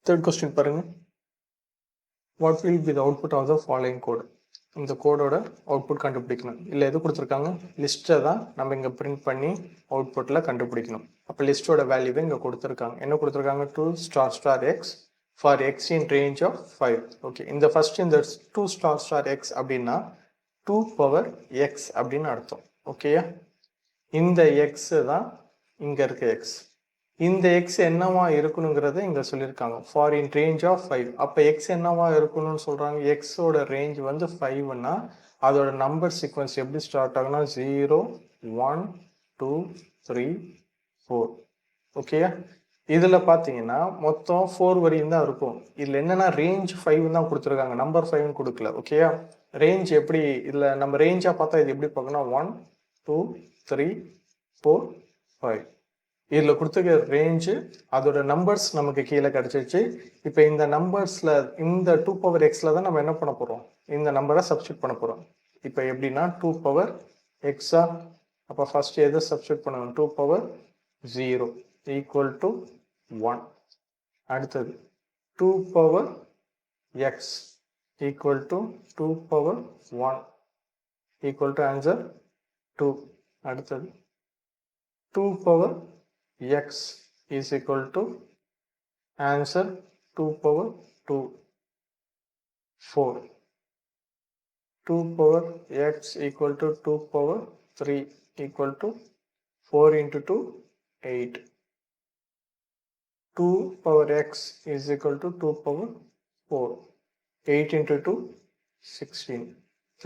Third question பாருங்க. What will be the output of the following code? இந்த கோடோட output கண்டுபிடிக்கணும். இல்லை எது கொடுத்துருக்காங்க, லிஸ்ட்டை தான் நம்ம இங்கே பிரிண்ட் பண்ணி அவுட்புட்டில் கண்டுபிடிக்கணும். அப்போ லிஸ்ட்டோட வேல்யூவை இங்கே கொடுத்துருக்காங்க. என்ன கொடுத்துருக்காங்க, 2** x for x in range of 5. Okay, இந்த ஃபர்ஸ்ட் இந்த 2** x அப்படின்னா 2^x அப்படின்னு அர்த்தம். ஓகேயா, இந்த எக்ஸ் தான் இங்கே இருக்க எக்ஸ். இந்த எக்ஸ் என்னவா இருக்கணுங்கிறத இங்கே சொல்லியிருக்காங்க. For in range of 5. அப்போ எக்ஸ் என்னவா இருக்கணும்னு சொல்கிறாங்க. எக்ஸோட ரேஞ்ச் வந்து 5ன்னா அதோட நம்பர் சீக்வன்ஸ் எப்படி ஸ்டார்ட் ஆகுனா 0 1 2 3 4. ஓகேயா, இதில் பார்த்தீங்கன்னா மொத்தம் 4 வரையும் தான் இருக்கும். இதில் என்னென்னா ரேஞ்ச் 5 தான் கொடுத்துருக்காங்க, நம்பர் 5 கொடுக்கல. ஓகேயா, ரேஞ்ச் எப்படி இதில் நம்ம ரேஞ்சாக பார்த்தா இது எப்படி பார்க்கணும், 1 2 3 4 5. இதில் கொடுத்துருக்க ரேஞ்சு அதோட நம்பர்ஸ் நமக்கு கீழே கிடச்சிருச்சு. இப்போ இந்த நம்பர்ஸில் இந்த 2^x தான் நம்ம என்ன பண்ண போகிறோம், இந்த நம்பரை சப்ஸ்டியூட் பண்ண போகிறோம். இப்போ எப்படின்னா 2^x. அப்போ ஃபர்ஸ்ட் எதை சப்ஸ்டியூட் பண்ணணும், 2^0 ஈக்குவல் டு 1. அடுத்தது 2^x equal to 2^1 equal to answer 2. அடுத்தது 2^x is equal to answer 2^2. 4. 2^x equal to 2^3 equal to 4 into 2 8. 2^x is equal to 2^4. 8 into 2 16.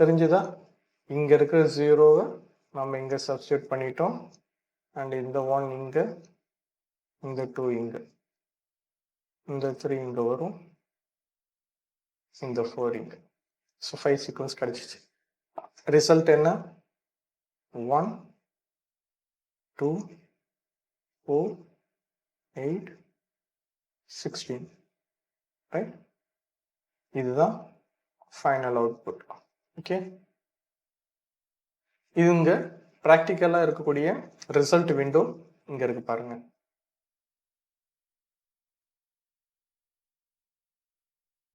தெரிஞ்சுதா, இங்கே இருக்கிற 0வை நம்ம இங்கே சப்ஸ்டியூட் பண்ணிட்டோம். அண்ட் இந்த 1 இங்கே, இந்த 2 இங்கே, இந்த 3 இங்கே வரும், இந்த 4 இங்கே. ஸோ 5 சீக்வன்ஸ் கிடச்சிச்சு. ரிசல்ட் என்ன, 1 2 4 8 16. ரைட், இதுதான் ஃபைனல் அவுட்புட். ஓகே, இது இங்கே ப்ராக்டிக்கலாக இருக்கக்கூடிய ரிசல்ட் விண்டோ இங்கே இருக்கு பாருங்கள்.